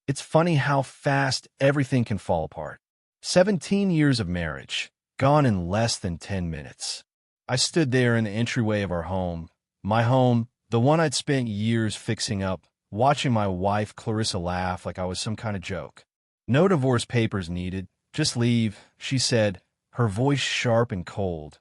It's funny how fast everything can fall apart. 17 years of marriage, gone in less than 10 minutes. I stood there in the entryway of our home, my home, the one I'd spent years fixing up, watching my wife Clarissa laugh like I was some kind of joke. "No divorce papers needed, just leave," she said, her voice sharp and cold,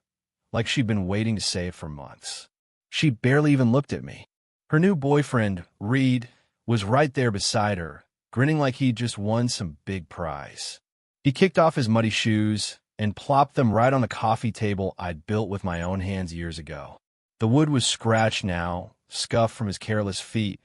like she'd been waiting to say it for months. She barely even looked at me. Her new boyfriend, Reed, was right there beside her, grinning like he'd just won some big prize. He kicked off his muddy shoes and plopped them right on the coffee table I'd built with my own hands years ago. The wood was scratched now, scuffed from his careless feet,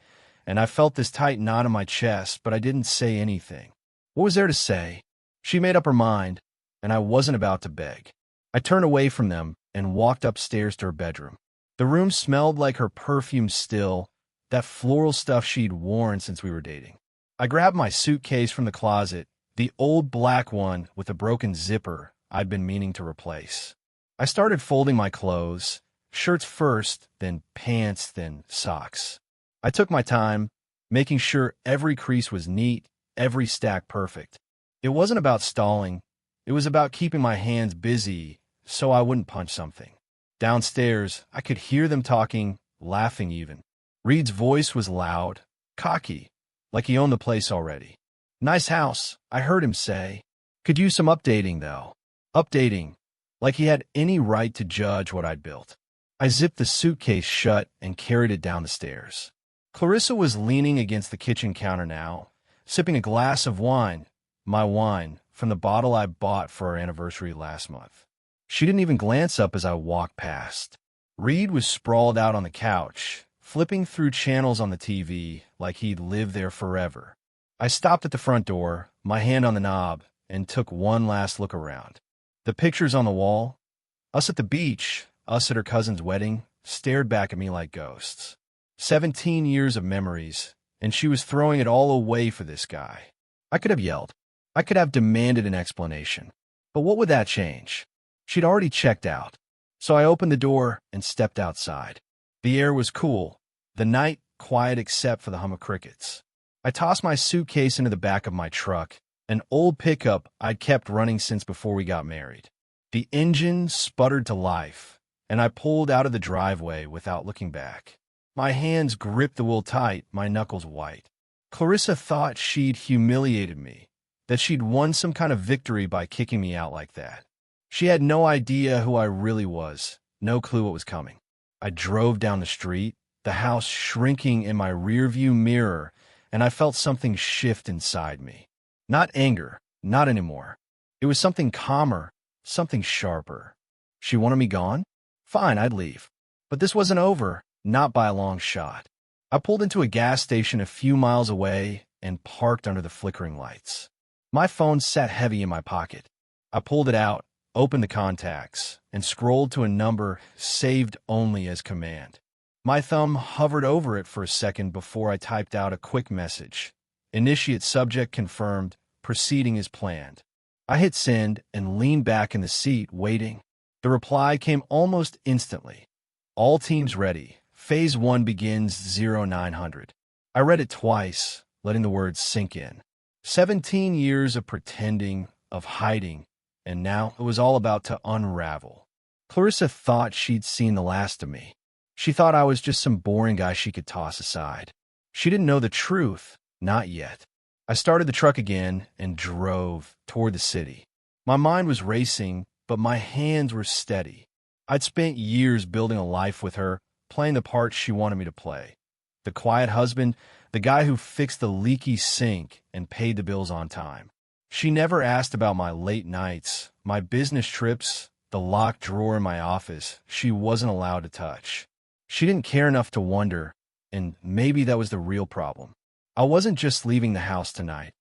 and I felt this tight knot in my chest, but I didn't say anything. What was there to say? She made up her mind, and I wasn't about to beg. I turned away from them and walked upstairs to her bedroom. The room smelled like her perfume still, that floral stuff she'd worn since we were dating. I grabbed my suitcase from the closet, the old black one with a broken zipper I'd been meaning to replace. I started folding my clothes, shirts first, then pants, then socks. I took my time, making sure every crease was neat, every stack perfect. It wasn't about stalling. It was about keeping my hands busy so I wouldn't punch something. Downstairs, I could hear them talking, laughing even. Reed's voice was loud, cocky, like he owned the place already. "Nice house," I heard him say. "Could use some updating, though." Updating, like he had any right to judge what I'd built. I zipped the suitcase shut and carried it down the stairs. Clarissa was leaning against the kitchen counter now, sipping a glass of wine, my wine, from the bottle I bought for our anniversary last month. She didn't even glance up as I walked past. Reed was sprawled out on the couch, flipping through channels on the TV like he'd lived there forever. I stopped at the front door, my hand on the knob, and took one last look around. The pictures on the wall, us at the beach, us at her cousin's wedding, stared back at me like ghosts. 17 years of memories, and she was throwing it all away for this guy. I could have yelled. I could have demanded an explanation. But what would that change? She'd already checked out. So I opened the door and stepped outside. The air was cool, the night quiet except for the hum of crickets. I tossed my suitcase into the back of my truck, an old pickup I'd kept running since before we got married. The engine sputtered to life, and I pulled out of the driveway without looking back. My hands gripped the wheel tight, my knuckles white. Clarissa thought she'd humiliated me, that she'd won some kind of victory by kicking me out like that. She had no idea who I really was, no clue what was coming. I drove down the street, the house shrinking in my rearview mirror, and I felt something shift inside me. Not anger, not anymore. It was something calmer, something sharper. She wanted me gone? Fine, I'd leave. But this wasn't over, not by a long shot. I pulled into a gas station a few miles away and parked under the flickering lights. My phone sat heavy in my pocket. I pulled it out, opened the contacts, and scrolled to a number saved only as command. My thumb hovered over it for a second before I typed out a quick message. Initiate subject confirmed, proceeding as planned. I hit send and leaned back in the seat, waiting. The reply came almost instantly. All teams ready. Phase 1 begins 0900. I read it twice, letting the words sink in. 17 years of pretending, of hiding, and now it was all about to unravel. Clarissa thought she'd seen the last of me. She thought I was just some boring guy she could toss aside. She didn't know the truth, not yet. I started the truck again and drove toward the city. My mind was racing, but my hands were steady. I'd spent years building a life with her, playing the part she wanted me to play. The quiet husband, the guy who fixed the leaky sink and paid the bills on time. She never asked about my late nights, my business trips, the locked drawer in my office she wasn't allowed to touch. She didn't care enough to wonder, and maybe that was the real problem. I wasn't just leaving the house tonight.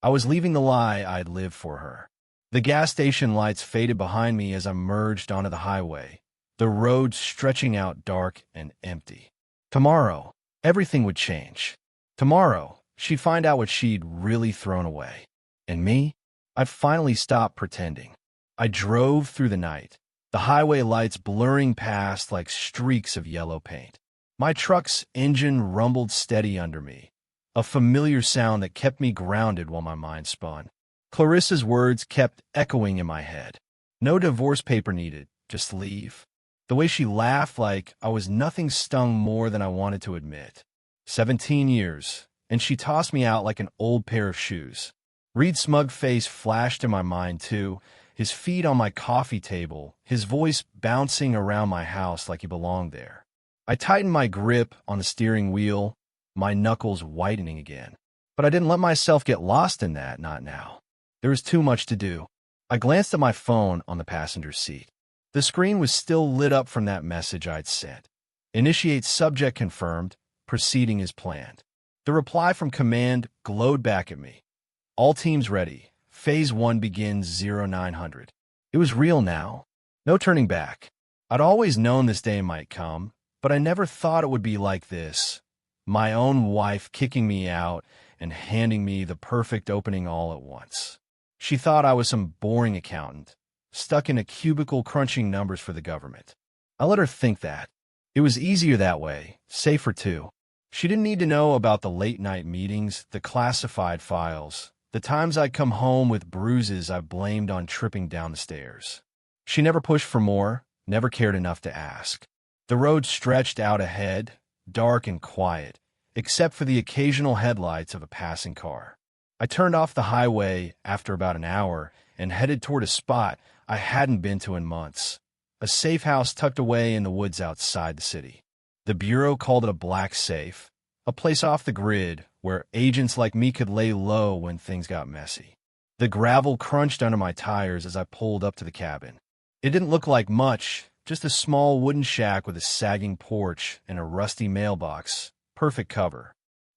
I was leaving the lie I'd lived for her. The gas station lights faded behind me as I merged onto the highway, the road stretching out dark and empty. Tomorrow, everything would change. Tomorrow, she'd find out what she'd really thrown away. And me? I'd finally stopped pretending. I drove through the night, the highway lights blurring past like streaks of yellow paint. My truck's engine rumbled steady under me, a familiar sound that kept me grounded while my mind spun. Clarissa's words kept echoing in my head. No divorce paper needed, just leave. The way she laughed like I was nothing stung more than I wanted to admit. 17 years, and she tossed me out like an old pair of shoes. Reed's smug face flashed in my mind too, his feet on my coffee table, his voice bouncing around my house like he belonged there. I tightened my grip on the steering wheel, my knuckles whitening again. But I didn't let myself get lost in that, not now. There was too much to do. I glanced at my phone on the passenger seat. The screen was still lit up from that message I'd sent. Initiate subject confirmed, proceeding as planned. The reply from command glowed back at me. All teams ready. Phase 1 begins 0900. It was real now. No turning back. I'd always known this day might come, but I never thought it would be like this. My own wife kicking me out and handing me the perfect opening all at once. She thought I was some boring accountant, stuck in a cubicle crunching numbers for the government. I let her think that. It was easier that way, safer too. She didn't need to know about the late-night meetings, the classified files, the times I'd come home with bruises I blamed on tripping down the stairs. She never pushed for more, never cared enough to ask. The road stretched out ahead, dark and quiet, except for the occasional headlights of a passing car. I turned off the highway after about an hour and headed toward a spot I hadn't been to in months, a safe house tucked away in the woods outside the city. The Bureau called it a black safe, a place off the grid where agents like me could lay low when things got messy. The gravel crunched under my tires as I pulled up to the cabin. It didn't look like much, just a small wooden shack with a sagging porch and a rusty mailbox. Perfect cover.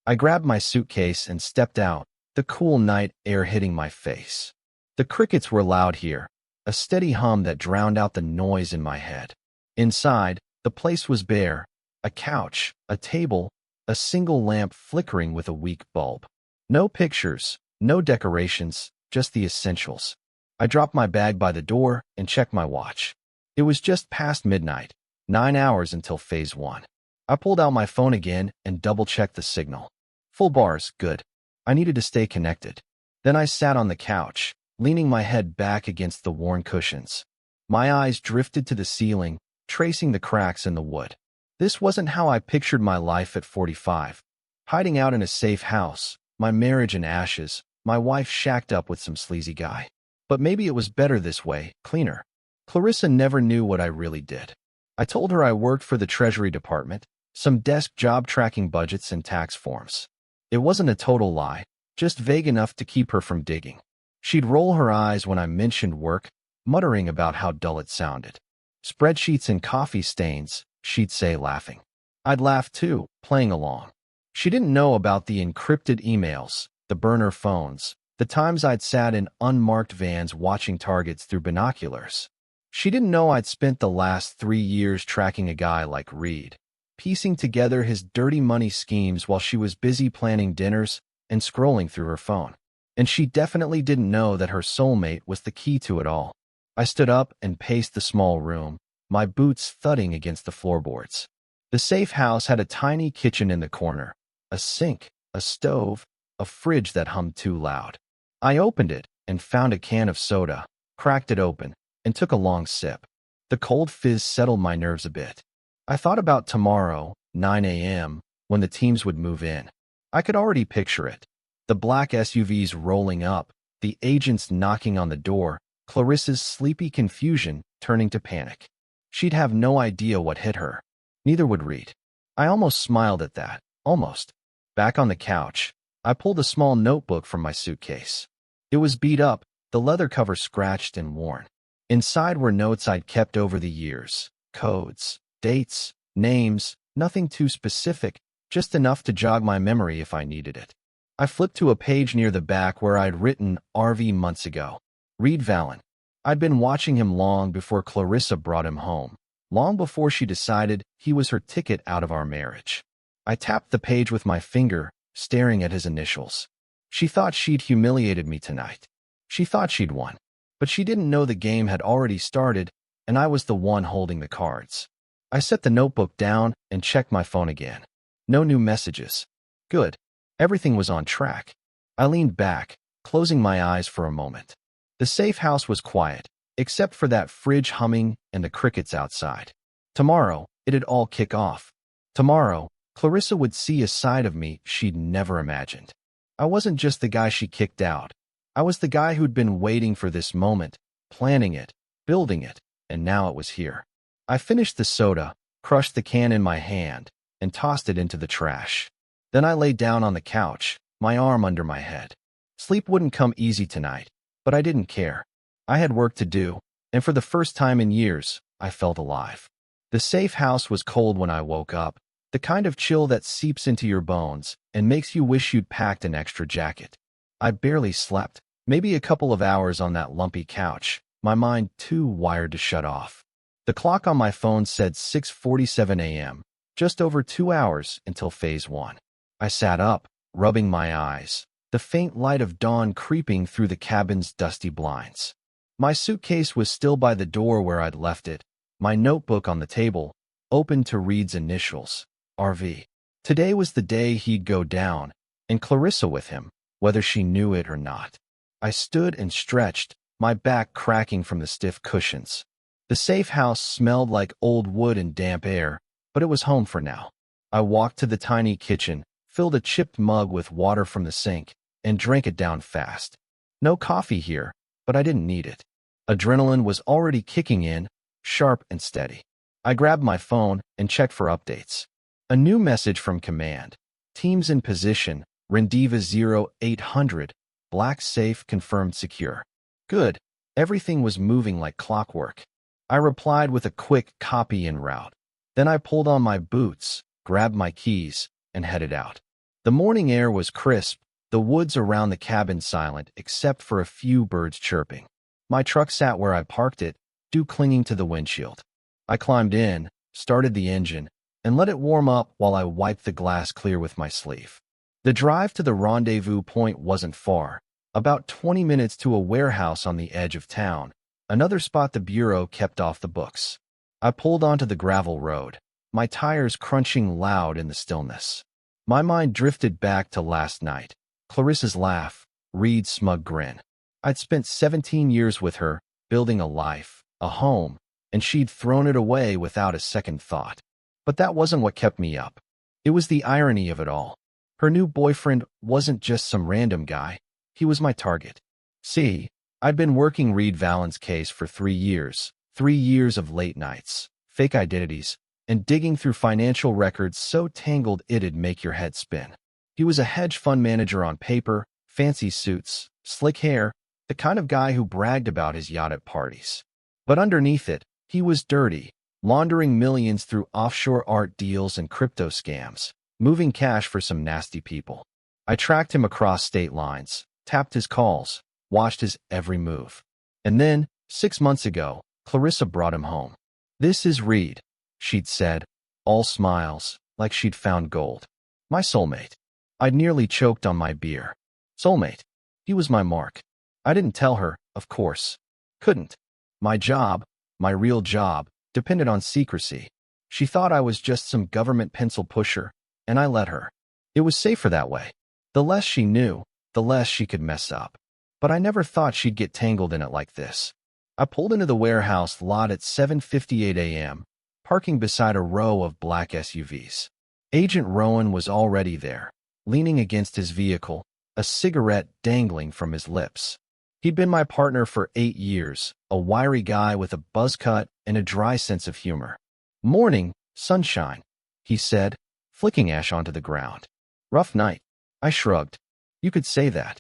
I grabbed my suitcase and stepped out, the cool night air hitting my face. The crickets were loud here, a steady hum that drowned out the noise in my head. Inside, the place was bare, a couch, a table, a single lamp flickering with a weak bulb. No pictures, no decorations, just the essentials. I dropped my bag by the door and checked my watch. It was just past midnight, 9 hours until Phase 1. I pulled out my phone again and double-checked the signal. Full bars, good. I needed to stay connected. Then I sat on the couch, leaning my head back against the worn cushions. My eyes drifted to the ceiling, tracing the cracks in the wood. This wasn't how I pictured my life at 45. Hiding out in a safe house, my marriage in ashes, my wife shacked up with some sleazy guy. But maybe it was better this way, cleaner. Clarissa never knew what I really did. I told her I worked for the Treasury Department, some desk job tracking budgets and tax forms. It wasn't a total lie, just vague enough to keep her from digging. She'd roll her eyes when I mentioned work, muttering about how dull it sounded. Spreadsheets and coffee stains, she'd say, laughing. I'd laugh too, playing along. She didn't know about the encrypted emails, the burner phones, the times I'd sat in unmarked vans watching targets through binoculars. She didn't know I'd spent the last 3 years tracking a guy like Reed, piecing together his dirty money schemes while she was busy planning dinners and scrolling through her phone. And she definitely didn't know that her soulmate was the key to it all. I stood up and paced the small room, my boots thudding against the floorboards. The safe house had a tiny kitchen in the corner, a sink, a stove, a fridge that hummed too loud. I opened it and found a can of soda, cracked it open, and took a long sip. The cold fizz settled my nerves a bit. I thought about tomorrow, 9 a.m., when the teams would move in. I could already picture it. The black SUVs rolling up, the agents knocking on the door, Clarissa's sleepy confusion turning to panic. She'd have no idea what hit her. Neither would Reed. I almost smiled at that. Almost. Back on the couch, I pulled a small notebook from my suitcase. It was beat up, the leather cover scratched and worn. Inside were notes I'd kept over the years. Codes, dates, names, nothing too specific, just enough to jog my memory if I needed it. I flipped to a page near the back where I'd written RV months ago. Reed Vallon. I'd been watching him long before Clarissa brought him home, long before she decided he was her ticket out of our marriage. I tapped the page with my finger, staring at his initials. She thought she'd humiliated me tonight. She thought she'd won. But she didn't know the game had already started, and I was the one holding the cards. I set the notebook down and checked my phone again. No new messages. Good. Everything was on track. I leaned back, closing my eyes for a moment. The safe house was quiet, except for that fridge humming and the crickets outside. Tomorrow, it'd all kick off. Tomorrow, Clarissa would see a side of me she'd never imagined. I wasn't just the guy she kicked out. I was the guy who'd been waiting for this moment, planning it, building it, and now it was here. I finished the soda, crushed the can in my hand, and tossed it into the trash. Then I lay down on the couch, my arm under my head. Sleep wouldn't come easy tonight, but I didn't care. I had work to do, and for the first time in years, I felt alive. The safe house was cold when I woke up, the kind of chill that seeps into your bones and makes you wish you'd packed an extra jacket. I barely slept, maybe a couple of hours on that lumpy couch, my mind too wired to shut off. The clock on my phone said 6:47 a.m., just over 2 hours until phase 1. I sat up, rubbing my eyes, the faint light of dawn creeping through the cabin's dusty blinds. My suitcase was still by the door where I'd left it, my notebook on the table, open to Reed's initials, RV. Today was the day he'd go down, and Clarissa with him, whether she knew it or not. I stood and stretched, my back cracking from the stiff cushions. The safe house smelled like old wood and damp air, but it was home for now. I walked to the tiny kitchen, filled a chipped mug with water from the sink, and drank it down fast. No coffee here, but I didn't need it. Adrenaline was already kicking in, sharp and steady. I grabbed my phone and checked for updates. A new message from command. Teams in position, Rendiva 0800, black safe confirmed secure. Good. Everything was moving like clockwork. I replied with a quick copy en route. Then I pulled on my boots, grabbed my keys, and headed out. The morning air was crisp, the woods around the cabin silent except for a few birds chirping. My truck sat where I parked it, dew clinging to the windshield. I climbed in, started the engine, and let it warm up while I wiped the glass clear with my sleeve. The drive to the rendezvous point wasn't far, about 20 minutes to a warehouse on the edge of town, another spot the bureau kept off the books. I pulled onto the gravel road, my tires crunching loud in the stillness. My mind drifted back to last night. Clarissa's laugh, Reed's smug grin. I'd spent 17 years with her, building a life, a home, and she'd thrown it away without a second thought. But that wasn't what kept me up. It was the irony of it all. Her new boyfriend wasn't just some random guy. He was my target. See, I'd been working Reed Vallen's case for 3 years, 3 years of late nights, fake identities, and digging through financial records so tangled it'd make your head spin. He was a hedge fund manager on paper, fancy suits, slick hair, the kind of guy who bragged about his yacht at parties. But underneath it, he was dirty, laundering millions through offshore art deals and crypto scams, moving cash for some nasty people. I tracked him across state lines, tapped his calls, watched his every move. And then, 6 months ago, Clarissa brought him home. "This is Reed," she'd said, all smiles, like she'd found gold. My soulmate. I'd nearly choked on my beer. Soulmate. He was my mark. I didn't tell her, of course. Couldn't. My job, my real job, depended on secrecy. She thought I was just some government pencil pusher, and I let her. It was safer that way. The less she knew, the less she could mess up. But I never thought she'd get tangled in it like this. I pulled into the warehouse lot at 7:58 a.m., parking beside a row of black SUVs. Agent Rowan was already there, leaning against his vehicle, a cigarette dangling from his lips. He'd been my partner for 8 years, a wiry guy with a buzz cut and a dry sense of humor. "Morning, sunshine," he said, flicking ash onto the ground. "Rough night." I shrugged. "You could say that."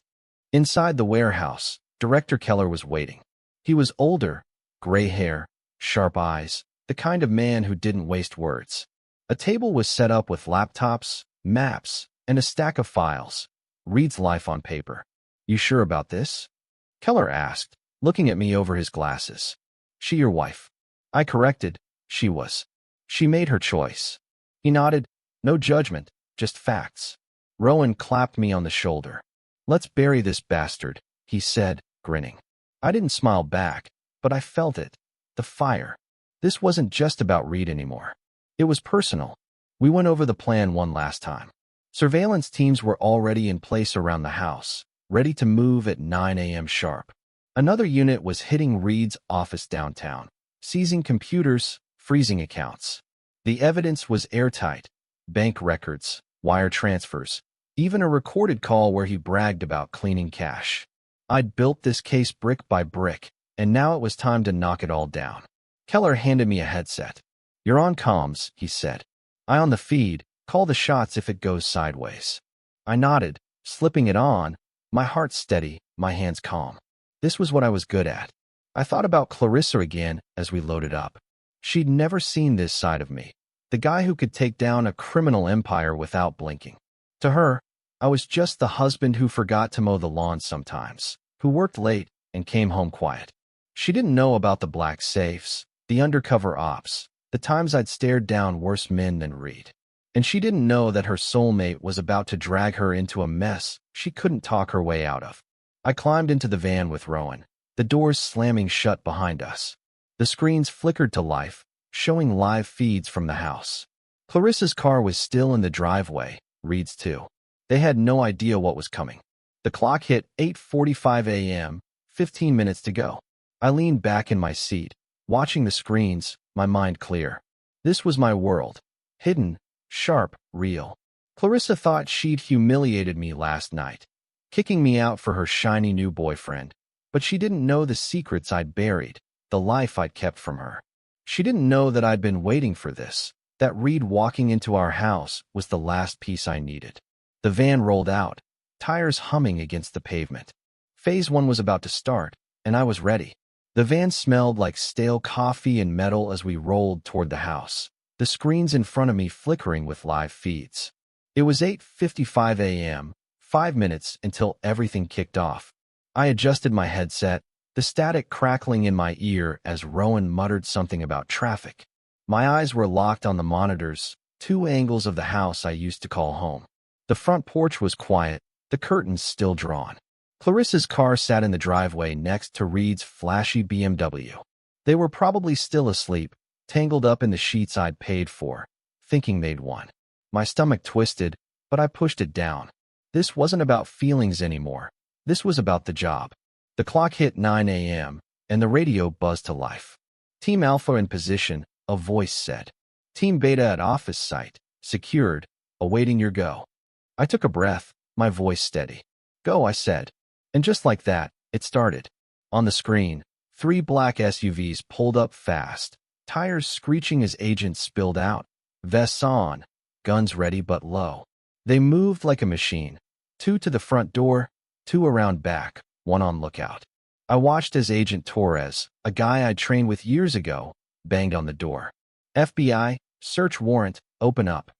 Inside the warehouse, Director Keller was waiting. He was older, gray hair, sharp eyes, the kind of man who didn't waste words. A table was set up with laptops, maps, and a stack of files. Reed's life on paper. "You sure about this?" Keller asked, looking at me over his glasses. "She your wife?" I corrected. She was. She made her choice. He nodded. No judgment, just facts. Rowan clapped me on the shoulder. "Let's bury this bastard," he said, grinning. I didn't smile back, but I felt it. The fire. This wasn't just about Reed anymore. It was personal. We went over the plan one last time. Surveillance teams were already in place around the house, ready to move at 9 a.m. sharp. Another unit was hitting Reed's office downtown, seizing computers, freezing accounts. The evidence was airtight: bank records, wire transfers, even a recorded call where he bragged about cleaning cash. I'd built this case brick by brick, and now it was time to knock it all down. Keller handed me a headset. "You're on comms," he said. "Eye on the feed. Call the shots if it goes sideways." I nodded, slipping it on, my heart steady, my hands calm. This was what I was good at. I thought about Clarissa again as we loaded up. She'd never seen this side of me, the guy who could take down a criminal empire without blinking. To her, I was just the husband who forgot to mow the lawn sometimes, who worked late and came home quiet. She didn't know about the black safes, the undercover ops, the times I'd stared down worse men than Reed. And she didn't know that her soulmate was about to drag her into a mess she couldn't talk her way out of. I climbed into the van with Rowan, the doors slamming shut behind us. The screens flickered to life, showing live feeds from the house. Clarissa's car was still in the driveway, Reed's too. They had no idea what was coming. The clock hit 8:45 a.m., 15 minutes to go. I leaned back in my seat, watching the screens, my mind clear. This was my world. Hidden, sharp, real. Clarissa thought she'd humiliated me last night, kicking me out for her shiny new boyfriend. But she didn't know the secrets I'd buried, the life I'd kept from her. She didn't know that I'd been waiting for this, that Reed walking into our house was the last piece I needed. The van rolled out, tires humming against the pavement. Phase 1 was about to start, and I was ready. The van smelled like stale coffee and metal as we rolled toward the house, the screens in front of me flickering with live feeds. It was 8:55 a.m., 5 minutes until everything kicked off. I adjusted my headset, the static crackling in my ear as Rowan muttered something about traffic. My eyes were locked on the monitors, two angles of the house I used to call home. The front porch was quiet, the curtains still drawn. Clarissa's car sat in the driveway next to Reed's flashy BMW. They were probably still asleep, tangled up in the sheets I'd paid for, thinking they'd won. My stomach twisted, but I pushed it down. This wasn't about feelings anymore. This was about the job. The clock hit 9 a.m., and the radio buzzed to life. "Team Alpha in position," a voice said. "Team Beta at office site, secured, awaiting your go." I took a breath, my voice steady. "Go," I said. And just like that, it started. On the screen, 3 black SUVs pulled up fast, tires screeching as agents spilled out, vests on, guns ready but low. They moved like a machine. 2 to the front door, 2 around back, 1 on lookout. I watched as Agent Torres, a guy I'd trained with years ago, banged on the door. "FBI, search warrant, open up."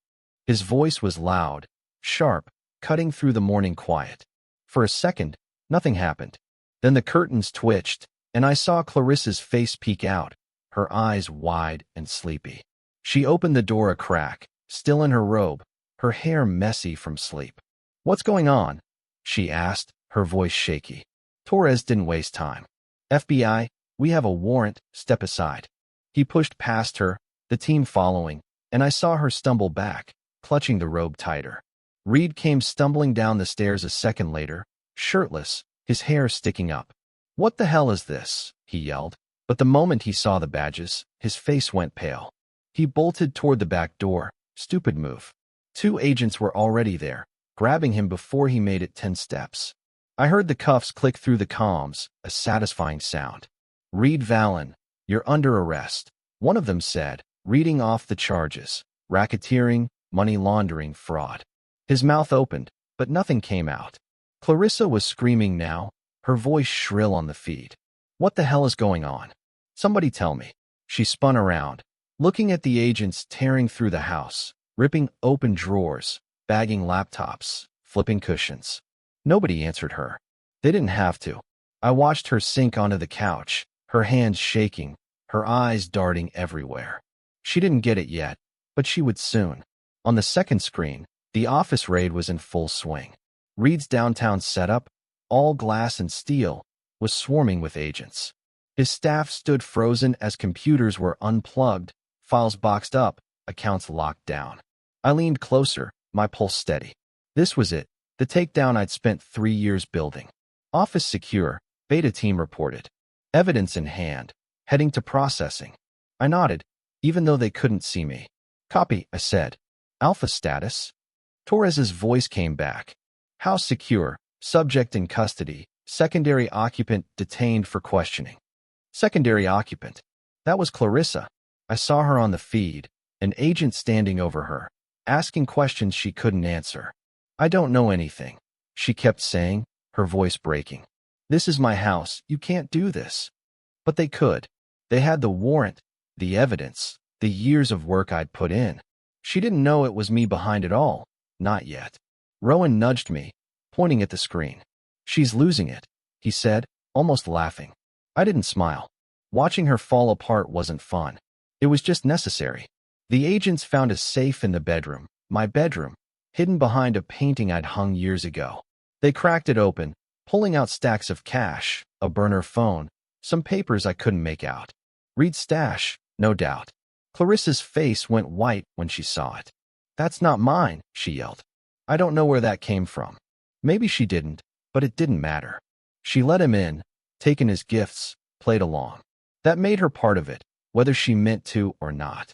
His voice was loud, sharp, cutting through the morning quiet. For a second, nothing happened. Then the curtains twitched, and I saw Clarissa's face peek out, her eyes wide and sleepy. She opened the door a crack, still in her robe, her hair messy from sleep. "What's going on?" she asked, her voice shaky. Torres didn't waste time. "FBI, we have a warrant, step aside." He pushed past her, the team following, and I saw her stumble back, clutching the robe tighter. Reed came stumbling down the stairs a second later, shirtless, his hair sticking up. "What the hell is this?" he yelled. But the moment he saw the badges, his face went pale. He bolted toward the back door. Stupid move. 2 agents were already there, grabbing him before he made it 10 steps. I heard the cuffs click through the comms, a satisfying sound. "Reed Vallon, you're under arrest," one of them said, reading off the charges: racketeering, money laundering, fraud. His mouth opened, but nothing came out. Clarissa was screaming now, her voice shrill on the feed. "What the hell is going on? Somebody tell me." She spun around, looking at the agents tearing through the house, ripping open drawers, bagging laptops, flipping cushions. Nobody answered her. They didn't have to. I watched her sink onto the couch, her hands shaking, her eyes darting everywhere. She didn't get it yet, but she would soon. On the second screen, the office raid was in full swing. Reed's downtown setup, all glass and steel, was swarming with agents. His staff stood frozen as computers were unplugged, files boxed up, accounts locked down. I leaned closer, my pulse steady. This was it, the takedown I'd spent 3 years building. Office secure, beta team reported. Evidence in hand, heading to processing. I nodded, even though they couldn't see me. Copy, I said. Alpha status? Torres's voice came back. House secure, subject in custody, secondary occupant detained for questioning. Secondary occupant. That was Clarissa. I saw her on the feed, an agent standing over her, asking questions she couldn't answer. I don't know anything, she kept saying, her voice breaking. This is my house, you can't do this. But they could. They had the warrant, the evidence, the years of work I'd put in. She didn't know it was me behind it all. Not yet. Rowan nudged me, pointing at the screen. She's losing it, he said, almost laughing. I didn't smile. Watching her fall apart wasn't fun. It was just necessary. The agents found a safe in the bedroom, my bedroom, hidden behind a painting I'd hung years ago. They cracked it open, pulling out stacks of cash, a burner phone, some papers I couldn't make out. Reed stash, no doubt. Clarissa's face went white when she saw it. That's not mine, she yelled. I don't know where that came from. Maybe she didn't, but it didn't matter. She let him in, taken his gifts, played along. That made her part of it, whether she meant to or not.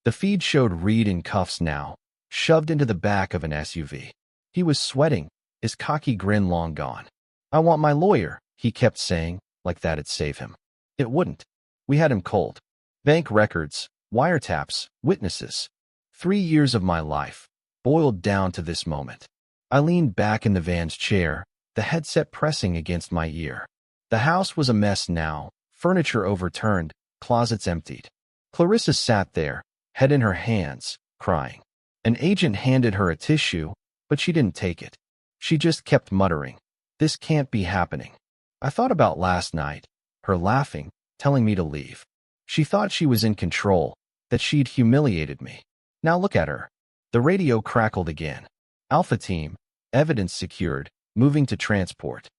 The feed showed Reed in cuffs now, shoved into the back of an SUV. He was sweating, his cocky grin long gone. I want my lawyer, he kept saying, like that'd save him. It wouldn't. We had him cold. Bank records, wiretaps, witnesses. 3 years of my life, boiled down to this moment. I leaned back in the van's chair, the headset pressing against my ear. The house was a mess now, furniture overturned, closets emptied. Clarissa sat there, head in her hands, crying. An agent handed her a tissue, but she didn't take it. She just kept muttering, "This can't be happening." I thought about last night, her laughing, telling me to leave. She thought she was in control, that she'd humiliated me. Now look at her. The radio crackled again. Alpha team, evidence secured, moving to transport.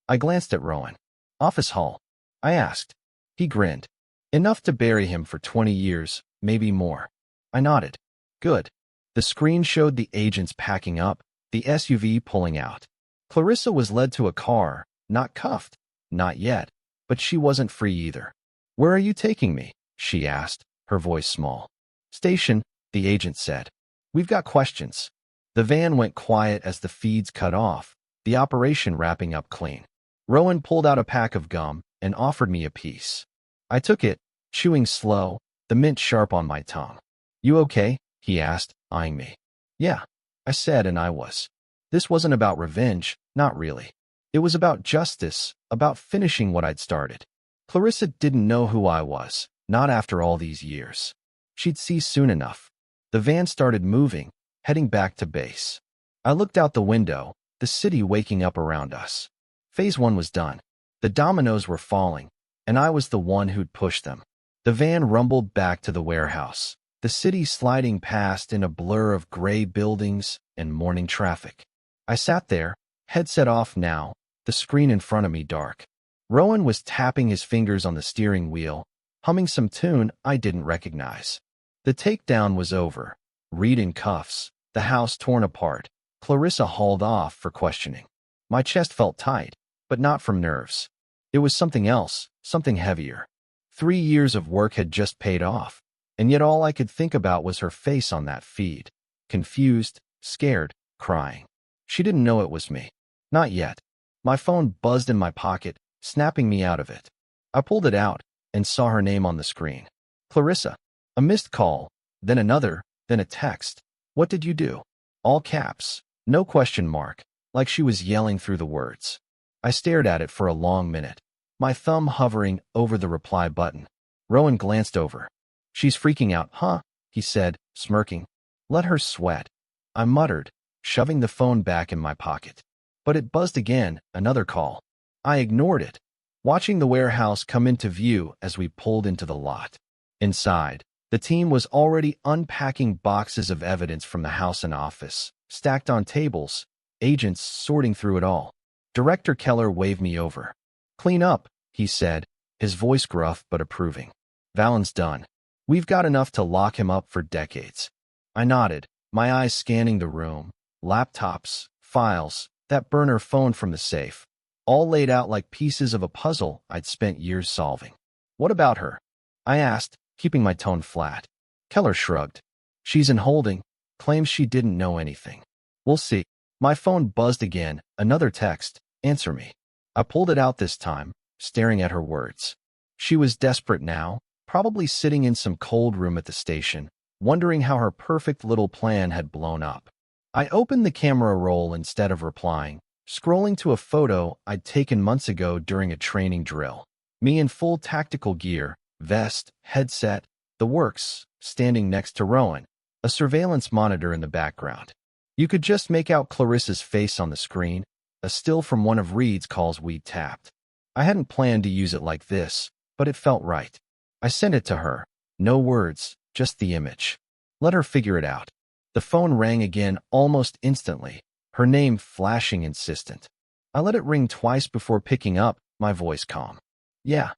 I glanced at Rowan. Office hall. I asked. He grinned. Enough to bury him for 20 years, maybe more. I nodded. Good. The screen showed the agents packing up, the SUV pulling out. Clarissa was led to a car, not cuffed. Not yet. But she wasn't free either. Where are you taking me? She asked, her voice small. Station, the agent said. We've got questions. The van went quiet as the feeds cut off, the operation wrapping up clean. Rowan pulled out a pack of gum and offered me a piece. I took it, chewing slow, the mint sharp on my tongue. You okay? He asked, eyeing me. Yeah, I said, and I was. This wasn't about revenge, not really. It was about justice, about finishing what I'd started. Clarissa didn't know who I was, not after all these years. She'd see soon enough. The van started moving, heading back to base. I looked out the window, the city waking up around us. Phase 1 was done. The dominoes were falling, and I was the one who'd pushed them. The van rumbled back to the warehouse, the city sliding past in a blur of gray buildings and morning traffic. I sat there, headset off now, the screen in front of me dark. Rowan was tapping his fingers on the steering wheel, humming some tune I didn't recognize. The takedown was over. Reed in cuffs, the house torn apart, Clarissa hauled off for questioning. My chest felt tight, but not from nerves. It was something else, something heavier. 3 years of work had just paid off, and yet all I could think about was her face on that feed. Confused, scared, crying. She didn't know it was me. Not yet. My phone buzzed in my pocket, snapping me out of it. I pulled it out and saw her name on the screen. Clarissa. A missed call, then another, then a text. What did you do? All caps, no question mark, like she was yelling through the words. I stared at it for a long minute, my thumb hovering over the reply button. Rowan glanced over. She's freaking out, huh? He said, smirking. Let her sweat. I muttered, shoving the phone back in my pocket. But it buzzed again, another call. I ignored it, watching the warehouse come into view as we pulled into the lot. Inside, the team was already unpacking boxes of evidence from the house and office, stacked on tables, agents sorting through it all. Director Keller waved me over. Clean up, he said, his voice gruff but approving. Valen's done. We've got enough to lock him up for decades. I nodded, my eyes scanning the room. Laptops, files, that burner phone from the safe, all laid out like pieces of a puzzle I'd spent years solving. What about her? I asked, keeping my tone flat. Keller shrugged. She's in holding, claims she didn't know anything. We'll see. My phone buzzed again, another text, answer me. I pulled it out this time, staring at her words. She was desperate now, probably sitting in some cold room at the station, wondering how her perfect little plan had blown up. I opened the camera roll instead of replying, scrolling to a photo I'd taken months ago during a training drill. Me in full tactical gear, vest, headset, the works, standing next to Rowan, a surveillance monitor in the background. You could just make out Clarissa's face on the screen, a still from one of Reed's calls we'd tapped. I hadn't planned to use it like this, but it felt right. I sent it to her. No words, just the image. Let her figure it out. The phone rang again almost instantly, her name flashing insistent. I let it ring twice before picking up, my voice calm. Yeah.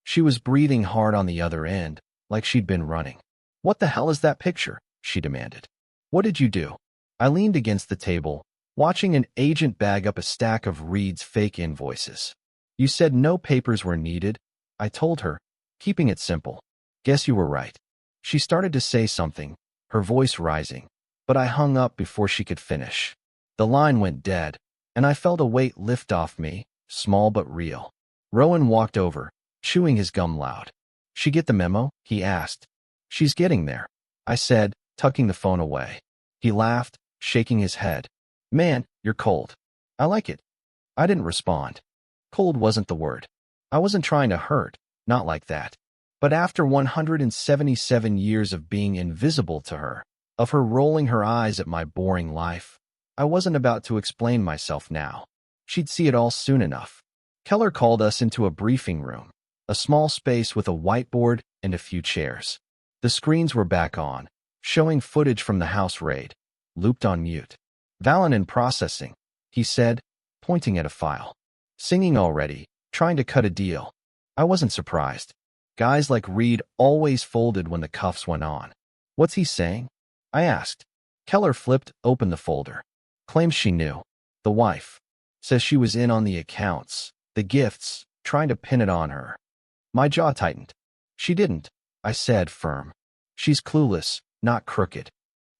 She was breathing hard on the other end, like she'd been running. What the hell is that picture? She demanded. What did you do? I leaned against the table, watching an agent bag up a stack of Reed's fake invoices. You said no papers were needed, I told her, keeping it simple. Guess you were right. She started to say something, her voice rising, but I hung up before she could finish. The line went dead, and I felt a weight lift off me, small but real. Rowan walked over, chewing his gum loud. She get the memo? He asked. She's getting there, I said, tucking the phone away. He laughed, shaking his head. Man, you're cold. I like it. I didn't respond. Cold wasn't the word. I wasn't trying to hurt, not like that. But after 177 years of being invisible to her, of her rolling her eyes at my boring life, I wasn't about to explain myself now. She'd see it all soon enough. Keller called us into a briefing room, a small space with a whiteboard and a few chairs. The screens were back on, showing footage from the house raid, looped on mute. Valen in processing, he said, pointing at a file. Singing already, trying to cut a deal. I wasn't surprised. Guys like Reed always folded when the cuffs went on. What's he saying? I asked. Keller flipped open the folder. Claims she knew. The wife. Says she was in on the accounts, the gifts, trying to pin it on her. My jaw tightened. She didn't, I said, firm. She's clueless, not crooked.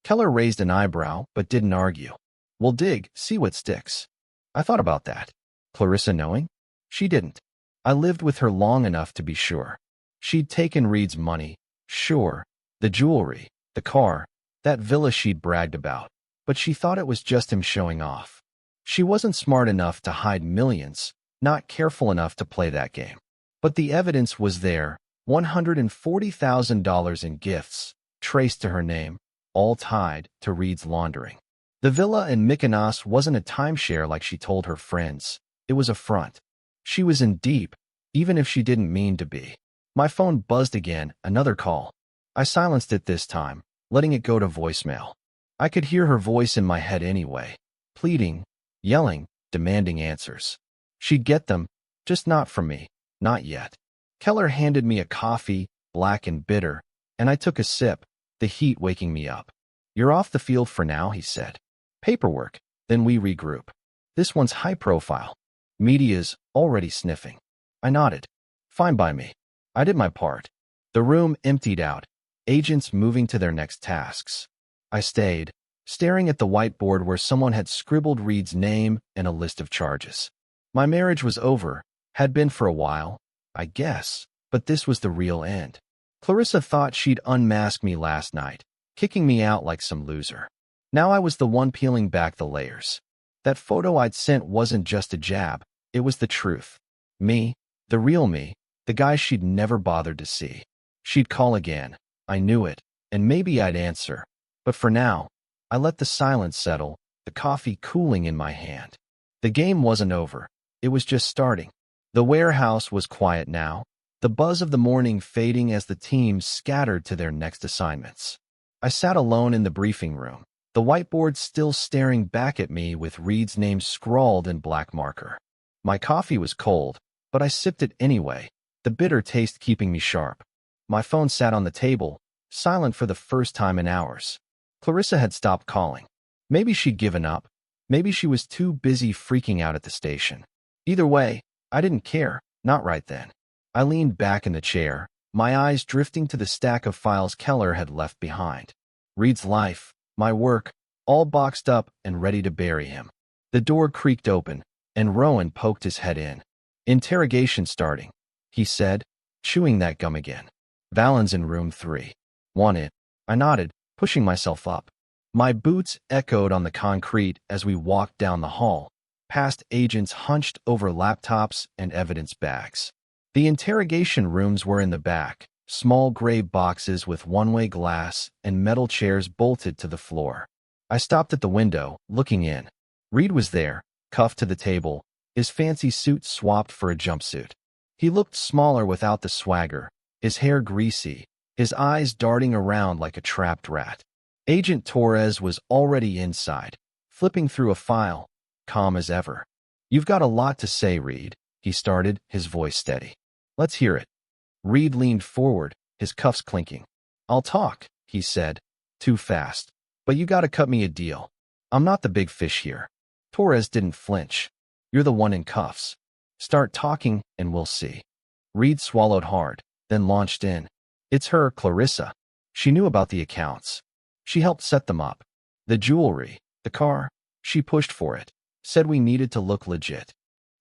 Keller raised an eyebrow, but didn't argue. We'll dig, see what sticks. I thought about that. Clarissa knowing? She didn't. I lived with her long enough to be sure. She'd taken Reed's money, sure, the jewelry, the car, that villa she'd bragged about, but she thought it was just him showing off. She wasn't smart enough to hide millions, not careful enough to play that game. But the evidence was there, $140,000 in gifts, traced to her name, all tied to Reed's laundering. The villa in Mykonos wasn't a timeshare like she told her friends. It was a front. She was in deep, even if she didn't mean to be. My phone buzzed again, another call. I silenced it this time, letting it go to voicemail. I could hear her voice in my head anyway, pleading, yelling, demanding answers. She'd get them, just not from me, not yet. Keller handed me a coffee, black and bitter, and I took a sip, the heat waking me up. You're off the field for now, he said. Paperwork, then we regroup. This one's high profile. Media's already sniffing. I nodded. Fine by me. I did my part. The room emptied out, agents moving to their next tasks. I stayed, staring at the whiteboard where someone had scribbled Reed's name and a list of charges. My marriage was over, had been for a while, I guess, but this was the real end. Clarissa thought she'd unmasked me last night, kicking me out like some loser. Now I was the one peeling back the layers. That photo I'd sent wasn't just a jab, it was the truth. Me, the real me, the guy she'd never bothered to see. She'd call again, I knew it, and maybe I'd answer. But for now, I let the silence settle, the coffee cooling in my hand. The game wasn't over, it was just starting. The warehouse was quiet now, the buzz of the morning fading as the teams scattered to their next assignments. I sat alone in the briefing room, the whiteboard still staring back at me with Reed's name scrawled in black marker. My coffee was cold, but I sipped it anyway, the bitter taste keeping me sharp. My phone sat on the table, silent for the first time in hours. Clarissa had stopped calling. Maybe she'd given up. Maybe she was too busy freaking out at the station. Either way, I didn't care, not right then. I leaned back in the chair, my eyes drifting to the stack of files Keller had left behind. Reed's life, my work, all boxed up and ready to bury him. The door creaked open, and Rowan poked his head in. "Interrogation starting," he said, chewing that gum again. "Valen's in room 3. Want it?" I nodded, pushing myself up. My boots echoed on the concrete as we walked down the hall, past agents hunched over laptops and evidence bags. The interrogation rooms were in the back, small gray boxes with one-way glass and metal chairs bolted to the floor. I stopped at the window, looking in. Reed was there, cuffed to the table, his fancy suit swapped for a jumpsuit. He looked smaller without the swagger, his hair greasy, his eyes darting around like a trapped rat. Agent Torres was already inside, flipping through a file, calm as ever. "You've got a lot to say, Reed," he started, his voice steady. "Let's hear it." Reed leaned forward, his cuffs clinking. "I'll talk," he said. "Too fast. But you gotta cut me a deal. I'm not the big fish here." Torres didn't flinch. "You're the one in cuffs. Start talking and we'll see." Reed swallowed hard, then launched in. "It's her, Clarissa. She knew about the accounts. She helped set them up. The jewelry, the car, she pushed for it. Said we needed to look legit."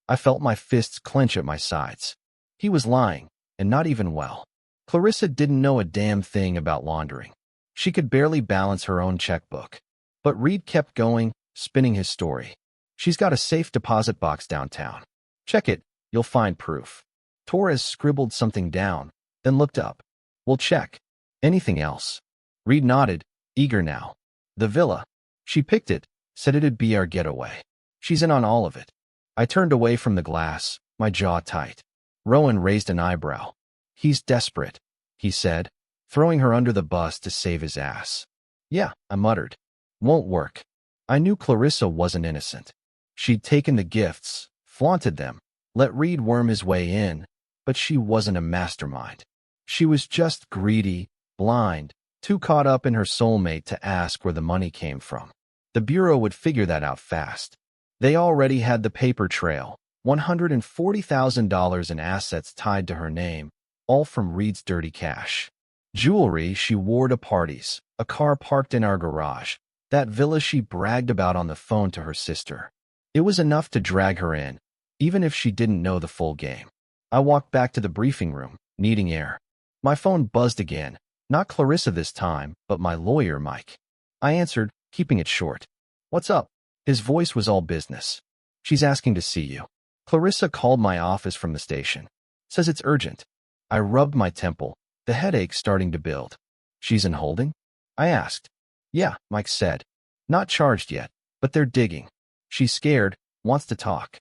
I felt my fists clench at my sides. He was lying, and not even well. Clarissa didn't know a damn thing about laundering. She could barely balance her own checkbook. But Reed kept going, spinning his story. "She's got a safe deposit box downtown. Check it, you'll find proof." Torres scribbled something down, then looked up. "We'll check. Anything else?" Reed nodded, eager now. "The villa. She picked it, said it'd be our getaway. She's in on all of it." I turned away from the glass, my jaw tight. Rowan raised an eyebrow. "He's desperate," he said, throwing her under the bus to save his ass. "Yeah," I muttered. "Won't work." I knew Clarissa wasn't innocent. She'd taken the gifts, flaunted them, let Reed worm his way in, but she wasn't a mastermind. She was just greedy, blind, too caught up in her soulmate to ask where the money came from. The Bureau would figure that out fast. They already had the paper trail, $140,000 in assets tied to her name, all from Reed's dirty cash. Jewelry she wore to parties, a car parked in our garage, that villa she bragged about on the phone to her sister. It was enough to drag her in, even if she didn't know the full game. I walked back to the briefing room, needing air. My phone buzzed again, not Clarissa this time, but my lawyer, Mike. I answered, keeping it short. "What's up?" His voice was all business. "She's asking to see you. Clarissa called my office from the station. Says it's urgent." I rubbed my temple, the headache starting to build. "She's in holding?" I asked. "Yeah," Mike said. "Not charged yet, but they're digging. She's scared, wants to talk."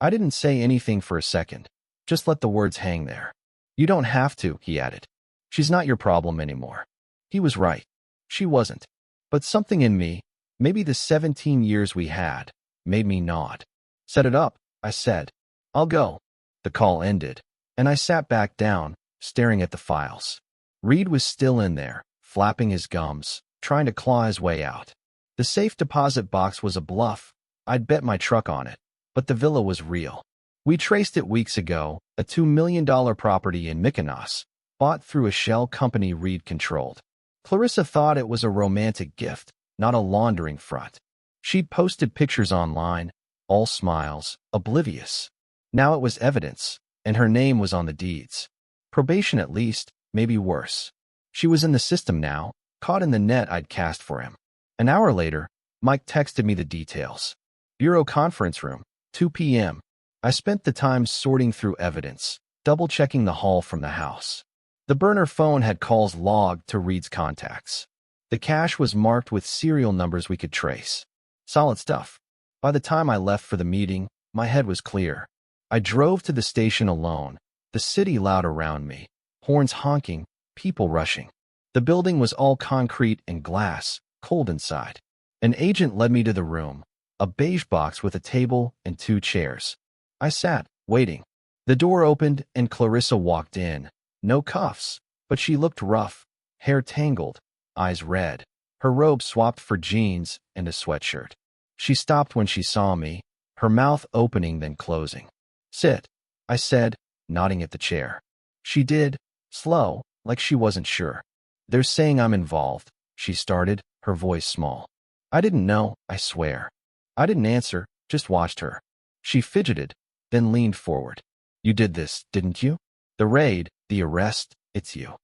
I didn't say anything for a second. Just let the words hang there. "You don't have to," he added. "She's not your problem anymore." He was right. She wasn't. But something in me, maybe the 17 years we had, made me nod. "Set it up," I said. "I'll go." The call ended, and I sat back down, staring at the files. Reed was still in there, flapping his gums, trying to claw his way out. The safe deposit box was a bluff. I'd bet my truck on it. But the villa was real. We traced it weeks ago, a $2 million property in Mykonos, bought through a shell company Reed controlled. Clarissa thought it was a romantic gift, not a laundering front. She'd posted pictures online, all smiles, oblivious. Now it was evidence, and her name was on the deeds. Probation at least, maybe worse. She was in the system now, caught in the net I'd cast for him. An hour later, Mike texted me the details. Bureau conference room, 2 p.m. I spent the time sorting through evidence, double-checking the haul from the house. The burner phone had calls logged to Reed's contacts. The cache was marked with serial numbers we could trace. Solid stuff. By the time I left for the meeting, my head was clear. I drove to the station alone, the city loud around me, horns honking, people rushing. The building was all concrete and glass, cold inside. An agent led me to the room, a beige box with a table and 2 chairs. I sat, waiting. The door opened and Clarissa walked in. No cuffs, but she looked rough, hair tangled, eyes red. Her robe swapped for jeans and a sweatshirt. She stopped when she saw me, her mouth opening then closing. Sit, I said, nodding at the chair. She did, slow, like she wasn't sure. They're saying I'm involved, she started, her voice small. I didn't know, I swear. I didn't answer, just watched her. She fidgeted, then leaned forward. You did this, didn't you? The raid, the arrest, it's you.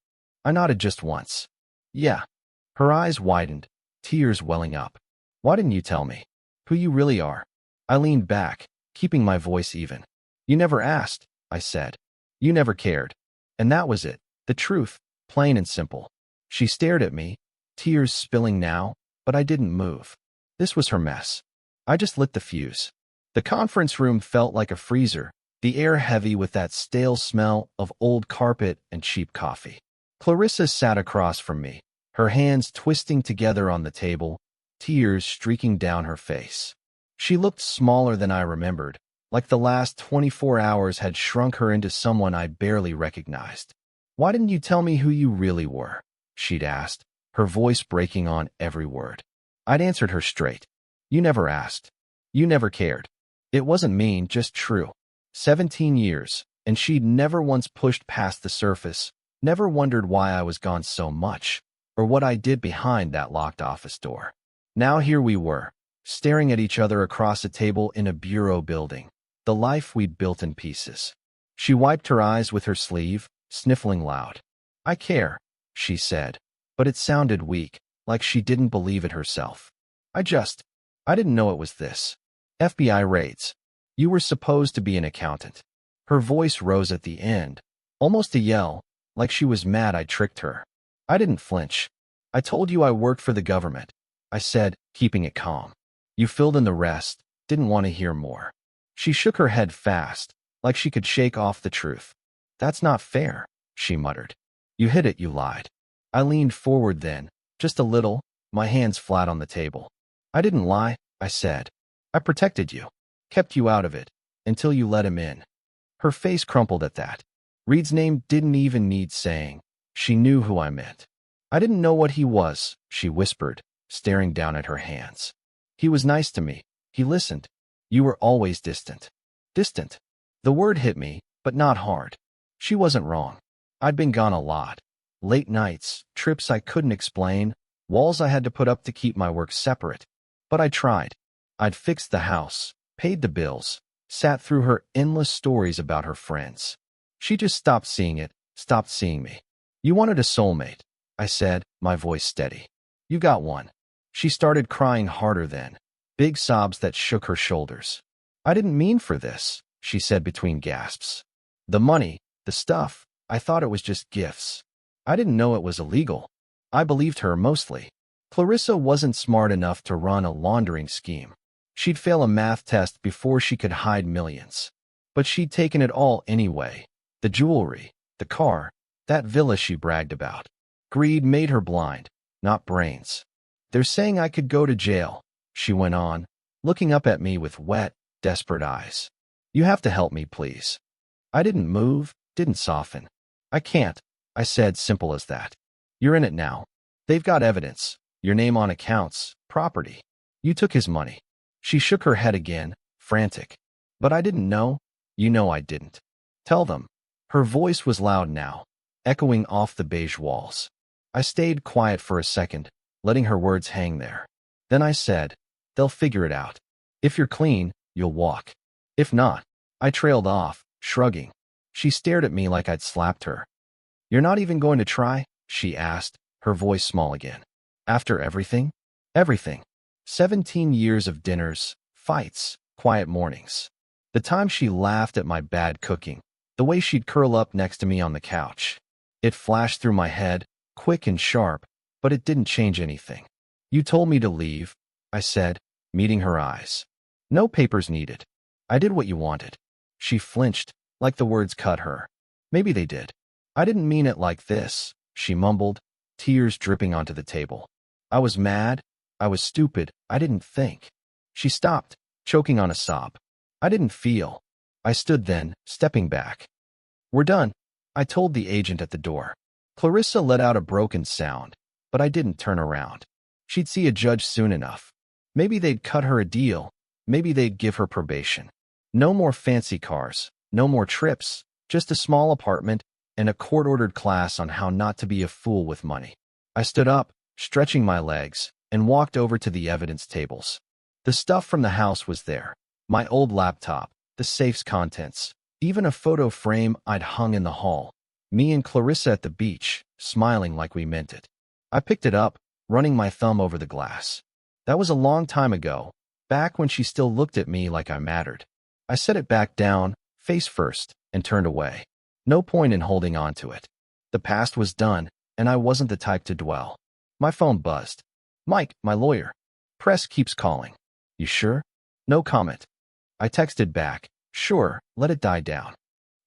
I nodded just once. Yeah. Her eyes widened, tears welling up. Why didn't you tell me who you really are? I leaned back, keeping my voice even. You never asked, I said. You never cared. And that was it, the truth, plain and simple. She stared at me, tears spilling now, but I didn't move. This was her mess. I just lit the fuse. The conference room felt like a freezer, the air heavy with that stale smell of old carpet and cheap coffee. Clarissa sat across from me, her hands twisting together on the table, tears streaking down her face. She looked smaller than I remembered, like the last 24 hours had shrunk her into someone I barely recognized. Why didn't you tell me who you really were? She'd asked, her voice breaking on every word. I'd answered her straight. You never asked. You never cared. It wasn't mean, just true. 17 years, and she'd never once pushed past the surface, never wondered why I was gone so much, or what I did behind that locked office door. Now here we were, staring at each other across a table in a bureau building, the life we'd built in pieces. She wiped her eyes with her sleeve, sniffling loud. I care, she said, but it sounded weak, like she didn't believe it herself. I didn't know it was this. FBI raids. You were supposed to be an accountant. Her voice rose at the end, almost a yell, like she was mad I tricked her. I didn't flinch. I told you I worked for the government, I said, keeping it calm. You filled in the rest, didn't want to hear more. She shook her head fast, like she could shake off the truth. That's not fair, she muttered. You hid it, you lied. I leaned forward then, just a little, my hands flat on the table. I didn't lie, I said. I protected you, kept you out of it, until you let him in. Her face crumpled at that. Reed's name didn't even need saying. She knew who I meant. I didn't know what he was, she whispered, staring down at her hands. He was nice to me. He listened. You were always distant. Distant. The word hit me, but not hard. She wasn't wrong. I'd been gone a lot. Late nights, trips I couldn't explain, walls I had to put up to keep my work separate. But I tried. I'd fixed the house, paid the bills, sat through her endless stories about her friends. She just stopped seeing it, stopped seeing me. You wanted a soulmate, I said, my voice steady. You got one. She started crying harder then, big sobs that shook her shoulders. I didn't mean for this, she said between gasps. The money, the stuff, I thought it was just gifts. I didn't know it was illegal. I believed her mostly. Clarissa wasn't smart enough to run a laundering scheme. She'd fail a math test before she could hide millions. But she'd taken it all anyway. The jewelry, the car, that villa she bragged about. Greed made her blind, not brains. They're saying I could go to jail, she went on, looking up at me with wet, desperate eyes. You have to help me, please. I didn't move, didn't soften. I can't, I said, simple as that. You're in it now. They've got evidence, your name on accounts, property. You took his money. She shook her head again, frantic. But I didn't know. You know I didn't. Tell them. Her voice was loud now, echoing off the beige walls. I stayed quiet for a second, letting her words hang there. Then I said, they'll figure it out. If you're clean, you'll walk. If not, I trailed off, shrugging. She stared at me like I'd slapped her. You're not even going to try? She asked, her voice small again. After everything? Everything. 17 years of dinners, fights, quiet mornings. The time she laughed at my bad cooking, the way she'd curl up next to me on the couch. It flashed through my head, quick and sharp, but it didn't change anything. You told me to leave, I said, meeting her eyes. No papers needed. I did what you wanted. She flinched, like the words cut her. Maybe they did. I didn't mean it like this, she mumbled, tears dripping onto the table. I was mad. I was stupid. I didn't think. She stopped, choking on a sob. I didn't feel. I stood then, stepping back. We're done, I told the agent at the door. Clarissa let out a broken sound, but I didn't turn around. She'd see a judge soon enough. Maybe they'd cut her a deal. Maybe they'd give her probation. No more fancy cars. No more trips. Just a small apartment and a court-ordered class on how not to be a fool with money. I stood up, stretching my legs, and walked over to the evidence tables. The stuff from the house was there. My old laptop, the safe's contents, even a photo frame I'd hung in the hall. Me and Clarissa at the beach, smiling like we meant it. I picked it up, running my thumb over the glass. That was a long time ago, back when she still looked at me like I mattered. I set it back down, face first, and turned away. No point in holding on to it. The past was done, and I wasn't the type to dwell. My phone buzzed. Mike, my lawyer. Press keeps calling. You sure? No comment. I texted back, sure, let it die down.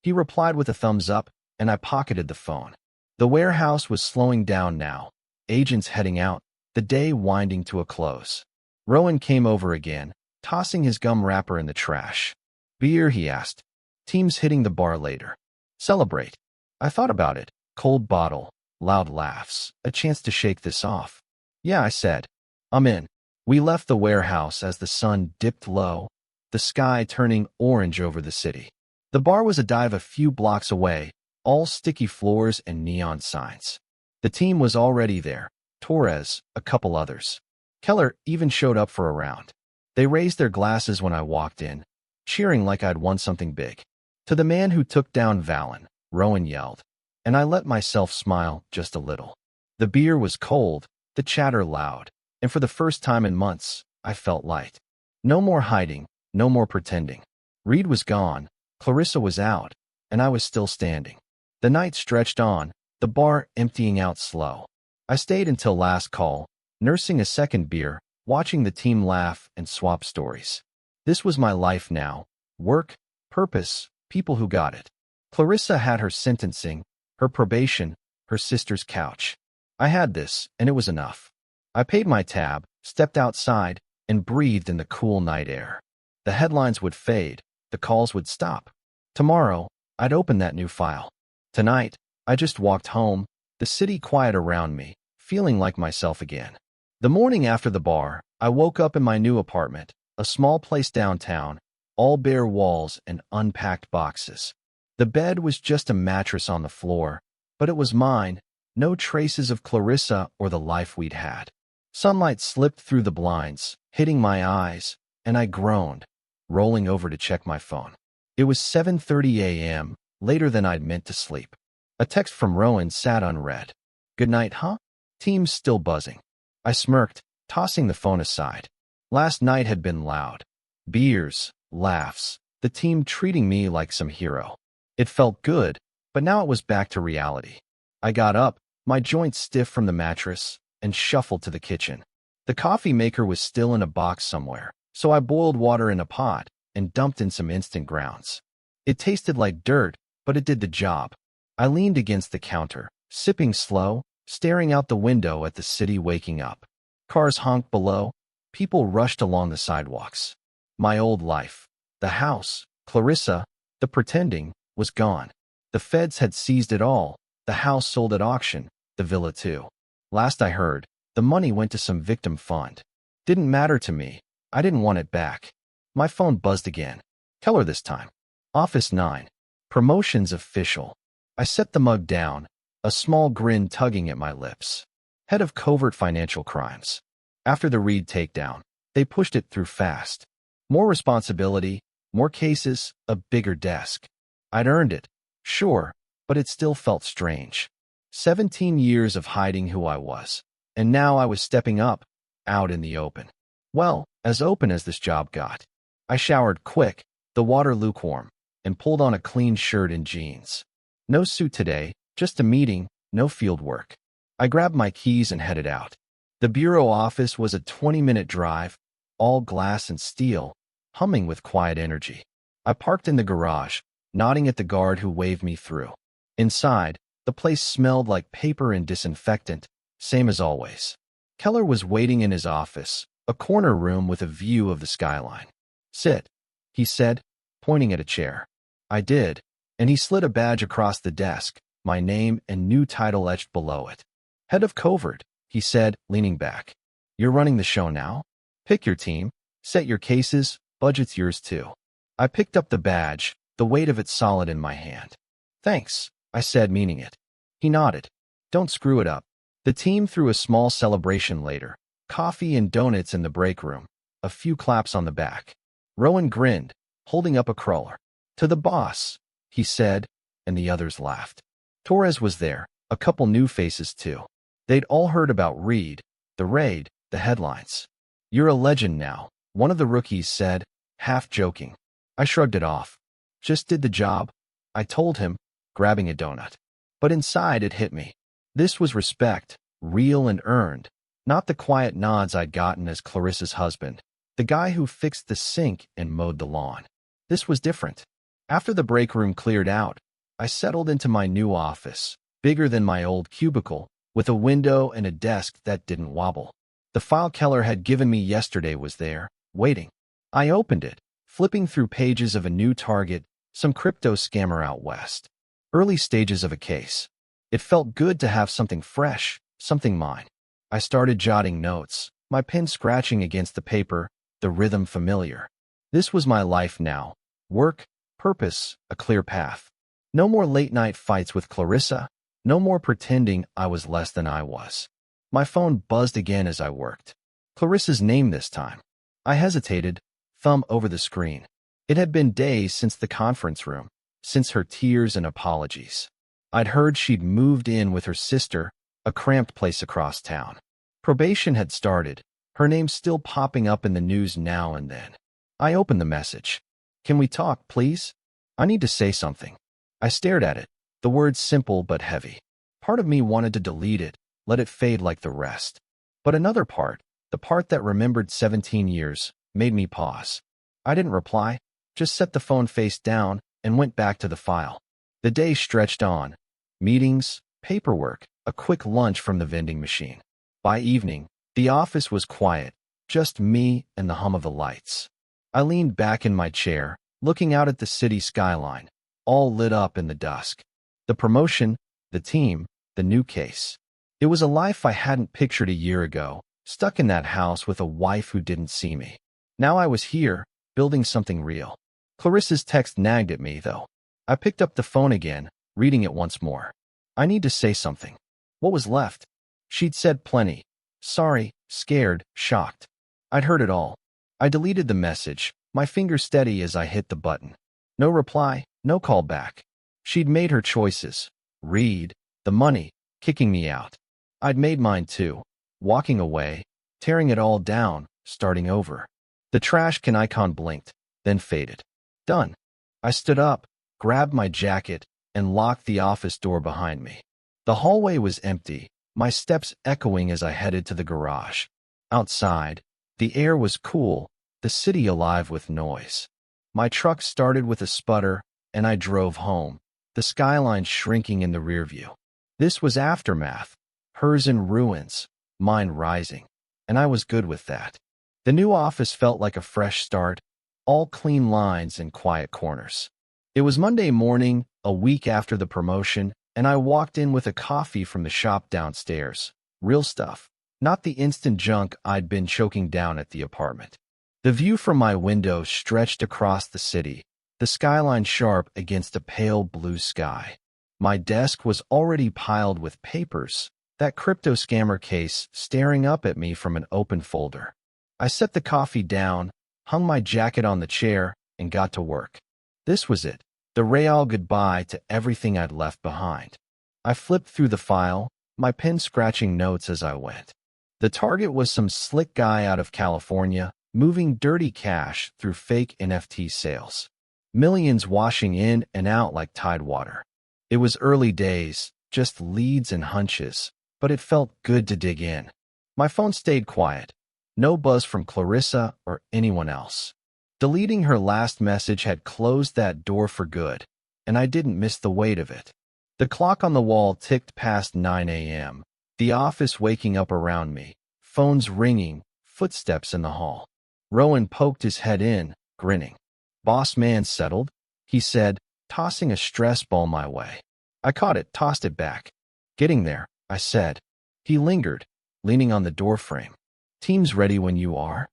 He replied with a thumbs up, and I pocketed the phone. The warehouse was slowing down now, agents heading out, the day winding to a close. Rowan came over again, tossing his gum wrapper in the trash. Beer, he asked. Team's hitting the bar later. Celebrate. I thought about it. Cold bottle, loud laughs, a chance to shake this off. Yeah, I said. I'm in. We left the warehouse as the sun dipped low, the sky turning orange over the city. The bar was a dive a few blocks away, all sticky floors and neon signs. The team was already there. Torres, a couple others. Keller even showed up for a round. They raised their glasses when I walked in, cheering like I'd won something big. To the man who took down Valen, Rowan yelled, and I let myself smile just a little. The beer was cold, the chatter loud, and for the first time in months, I felt light. No more hiding, no more pretending. Reed was gone, Clarissa was out, and I was still standing. The night stretched on, the bar emptying out slow. I stayed until last call, nursing a second beer, watching the team laugh and swap stories. This was my life now. Work, purpose, people who got it. Clarissa had her sentencing, her probation, her sister's couch. I had this, and it was enough. I paid my tab, stepped outside, and breathed in the cool night air. The headlines would fade, the calls would stop. Tomorrow, I'd open that new file. Tonight, I just walked home, the city quiet around me, feeling like myself again. The morning after the bar, I woke up in my new apartment, a small place downtown, all bare walls and unpacked boxes. The bed was just a mattress on the floor, but it was mine, no traces of Clarissa or the life we'd had. Sunlight slipped through the blinds, hitting my eyes, and I groaned, rolling over to check my phone. It was 7:30 a.m., later than I'd meant to sleep. A text from Rowan sat unread. Good night, huh? Team's still buzzing. I smirked, tossing the phone aside. Last night had been loud. Beers, laughs, the team treating me like some hero. It felt good, but now it was back to reality. I got up, my joints stiff from the mattress, and shuffled to the kitchen. The coffee maker was still in a box somewhere, so I boiled water in a pot and dumped in some instant grounds. It tasted like dirt, but it did the job. I leaned against the counter, sipping slow, staring out the window at the city waking up. Cars honked below, people rushed along the sidewalks. My old life, the house, Clarissa, the pretending, was gone. The feds had seized it all, the house sold at auction, the villa too. Last I heard, the money went to some victim fund. Didn't matter to me. I didn't want it back. My phone buzzed again. Keller this time. Office 9. Promotions official. I set the mug down, a small grin tugging at my lips. Head of covert financial crimes. After the Reed takedown, they pushed it through fast. More responsibility, more cases, a bigger desk. I'd earned it, sure, but it still felt strange. 17 years of hiding who I was, and now I was stepping up, out in the open. Well, as open as this job got. I showered quick, the water lukewarm, and pulled on a clean shirt and jeans. No suit today, just a meeting, no field work. I grabbed my keys and headed out. The bureau office was a 20-minute drive, all glass and steel, humming with quiet energy. I parked in the garage, nodding at the guard who waved me through. Inside, the place smelled like paper and disinfectant, same as always. Keller was waiting in his office, a corner room with a view of the skyline. Sit, he said, pointing at a chair. I did, and he slid a badge across the desk, my name and new title etched below it. Head of Covert, he said, leaning back. You're running the show now? Pick your team, set your cases, budget's yours too. I picked up the badge, the weight of it solid in my hand. Thanks, I said, meaning it. He nodded. Don't screw it up. The team threw a small celebration later. Coffee and donuts in the break room. A few claps on the back. Rowan grinned, holding up a crawler. To the boss, he said, and the others laughed. Torres was there, a couple new faces too. They'd all heard about Reed, the raid, the headlines. You're a legend now, one of the rookies said, half joking. I shrugged it off. Just did the job, I told him, grabbing a donut. But inside it hit me. This was respect, real and earned, not the quiet nods I'd gotten as Clarissa's husband, the guy who fixed the sink and mowed the lawn. This was different. After the break room cleared out, I settled into my new office, bigger than my old cubicle, with a window and a desk that didn't wobble. The file Keller had given me yesterday was there, waiting. I opened it, flipping through pages of a new target, some crypto scammer out west. Early stages of a case. It felt good to have something fresh, something mine. I started jotting notes, my pen scratching against the paper, the rhythm familiar. This was my life now. Work, purpose, a clear path. No more late-night fights with Clarissa, no more pretending I was less than I was. My phone buzzed again as I worked. Clarissa's name this time. I hesitated, thumb over the screen. It had been days since the conference room, since her tears and apologies. I'd heard she'd moved in with her sister, a cramped place across town. Probation had started, her name still popping up in the news now and then. I opened the message. Can we talk, please? I need to say something. I stared at it, the words simple but heavy. Part of me wanted to delete it, let it fade like the rest. But another part, the part that remembered 17 years, made me pause. I didn't reply, just set the phone face down and went back to the file. The day stretched on. Meetings, paperwork, a quick lunch from the vending machine. By evening, the office was quiet, just me and the hum of the lights. I leaned back in my chair, looking out at the city skyline, all lit up in the dusk. The promotion, the team, the new case. It was a life I hadn't pictured a year ago, stuck in that house with a wife who didn't see me. Now I was here, building something real. Clarissa's text nagged at me, though. I picked up the phone again, reading it once more. I need to say something. What was left? She'd said plenty. Sorry, scared, shocked. I'd heard it all. I deleted the message, my finger steady as I hit the button. No reply, no call back. She'd made her choices. Reed, the money, kicking me out. I'd made mine too. Walking away, tearing it all down, starting over. The trash can icon blinked, then faded. Done. I stood up, grabbed my jacket, and locked the office door behind me. The hallway was empty, my steps echoing as I headed to the garage. Outside, the air was cool, the city alive with noise. My truck started with a sputter, and I drove home, the skyline shrinking in the rearview. This was aftermath, hers in ruins, mine rising, and I was good with that. The new office felt like a fresh start, all clean lines and quiet corners. It was Monday morning, a week after the promotion, and I walked in with a coffee from the shop downstairs. Real stuff, not the instant junk I'd been choking down at the apartment. The view from my window stretched across the city, the skyline sharp against a pale blue sky. My desk was already piled with papers, that crypto scammer case staring up at me from an open folder. I set the coffee down, hung my jacket on the chair, and got to work. This was it, the real goodbye to everything I'd left behind. I flipped through the file, my pen scratching notes as I went. The target was some slick guy out of California, moving dirty cash through fake NFT sales. Millions washing in and out like tidewater. It was early days, just leads and hunches, but it felt good to dig in. My phone stayed quiet. No buzz from Clarissa or anyone else. Deleting her last message had closed that door for good, and I didn't miss the weight of it. The clock on the wall ticked past 9 a.m., the office waking up around me, phones ringing, footsteps in the hall. Rowan poked his head in, grinning. "Boss man settled?" he said, tossing a stress ball my way. I caught it, tossed it back. "Getting there," I said. He lingered, leaning on the doorframe. "Team's ready when you are."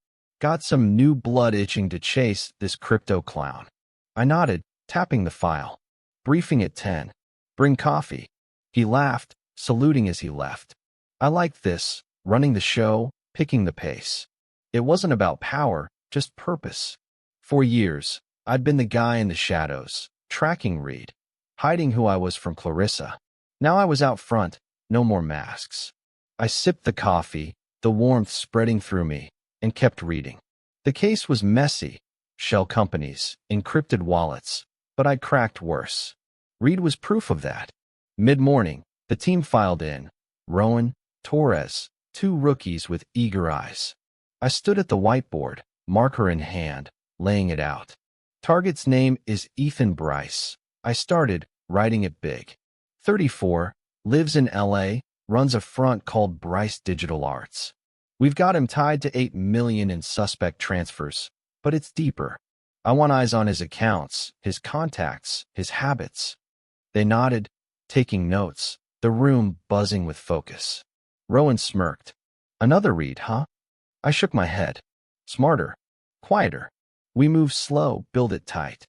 Got some new blood itching to chase this crypto clown. I nodded, tapping the file. Briefing at 10. Bring coffee. He laughed, saluting as he left. I liked this, running the show, picking the pace. It wasn't about power, just purpose. For years, I'd been the guy in the shadows, tracking Reed, hiding who I was from Clarissa. Now I was out front, no more masks. I sipped the coffee, the warmth spreading through me, and kept reading. The case was messy. Shell companies, encrypted wallets, but I'd cracked worse. Reed was proof of that. Mid-morning, the team filed in. Rowan, Torres, two rookies with eager eyes. I stood at the whiteboard, marker in hand, laying it out. Target's name is Ethan Bryce. I started, writing it big. 34, lives in LA, runs a front called Bryce Digital Arts. We've got him tied to 8 million in suspect transfers, but it's deeper. I want eyes on his accounts, his contacts, his habits. They nodded, taking notes, the room buzzing with focus. Rowan smirked. Another read, huh? I shook my head. Smarter. Quieter. We move slow, build it tight.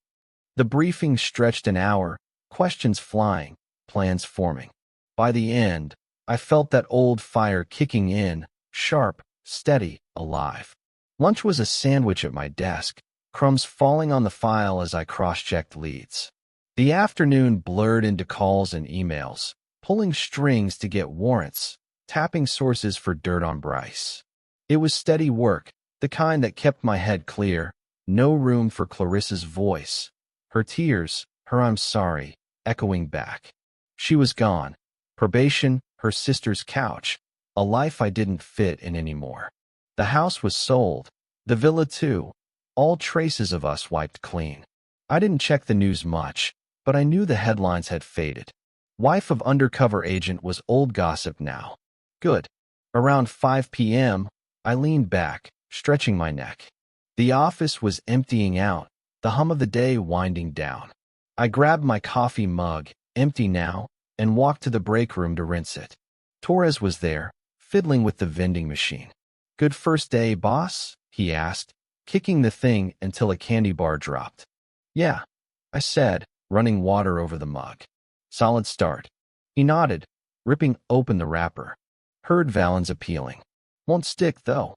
The briefing stretched an hour, questions flying, plans forming. By the end, I felt that old fire kicking in, sharp, steady, alive. Lunch was a sandwich at my desk, crumbs falling on the file as I cross-checked leads. The afternoon blurred into calls and emails, pulling strings to get warrants, tapping sources for dirt on Bryce. It was steady work, the kind that kept my head clear, no room for Clarissa's voice. Her tears, her I'm sorry, echoing back. She was gone. Probation, her sister's couch, a life I didn't fit in anymore. The house was sold, the villa too, all traces of us wiped clean. I didn't check the news much, but I knew the headlines had faded. Wife of undercover agent was old gossip now. Good. Around 5 p.m., I leaned back, stretching my neck. The office was emptying out, the hum of the day winding down. I grabbed my coffee mug, empty now, and walked to the break room to rinse it. Torres was there, fiddling with the vending machine. Good first day, boss? He asked, kicking the thing until a candy bar dropped. Yeah, I said, running water over the mug. Solid start. He nodded, ripping open the wrapper. Heard Valen's appealing. Won't stick, though.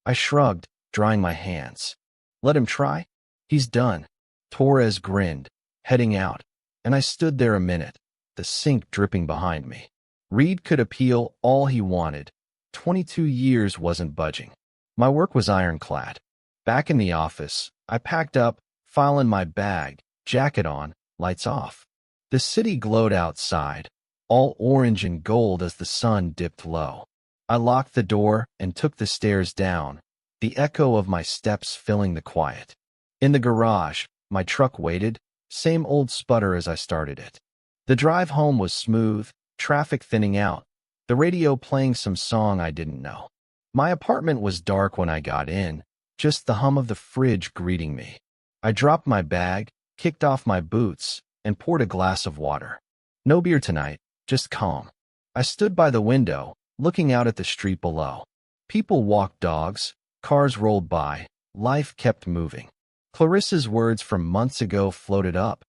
I shrugged, drying my hands. Let him try? He's done. Torres grinned, heading out, and I stood there a minute, the sink dripping behind me. Reed could appeal all he wanted. 22 years wasn't budging. My work was ironclad. Back in the office, I packed up, file in my bag, jacket on, lights off. The city glowed outside, all orange and gold as the sun dipped low. I locked the door and took the stairs down, the echo of my steps filling the quiet. In the garage, my truck waited, same old sputter as I started it. The drive home was smooth, traffic thinning out, the radio playing some song I didn't know. My apartment was dark when I got in, just the hum of the fridge greeting me. I dropped my bag, kicked off my boots, and poured a glass of water. No beer tonight, just calm. I stood by the window, looking out at the street below. People walked dogs, cars rolled by, life kept moving. Clarissa's words from months ago floated up.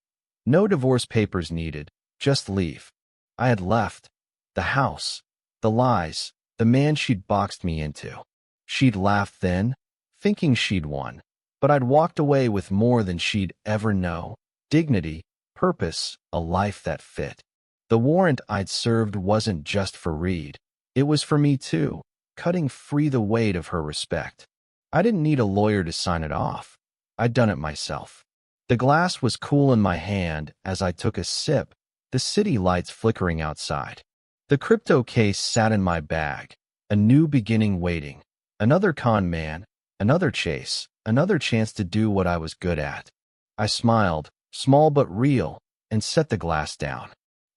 No divorce papers needed, just leave. I had left. The house, the lies, the man she'd boxed me into. She'd laughed then, thinking she'd won, but I'd walked away with more than she'd ever know. Dignity, purpose, a life that fit. The warrant I'd served wasn't just for Reed. It was for me too, cutting free the weight of her respect. I didn't need a lawyer to sign it off. I'd done it myself. The glass was cool in my hand as I took a sip, the city lights flickering outside. The crypto case sat in my bag, a new beginning waiting. Another con man, another chase, another chance to do what I was good at. I smiled, small but real, and set the glass down.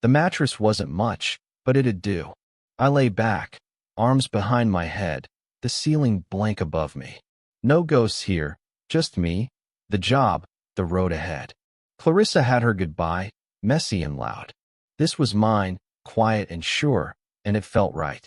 The mattress wasn't much, but it'd do. I lay back, arms behind my head, the ceiling blank above me. No ghosts here, just me, the job, the road ahead. Clarissa had her goodbye, messy and loud. This was mine, quiet and sure, and it felt right.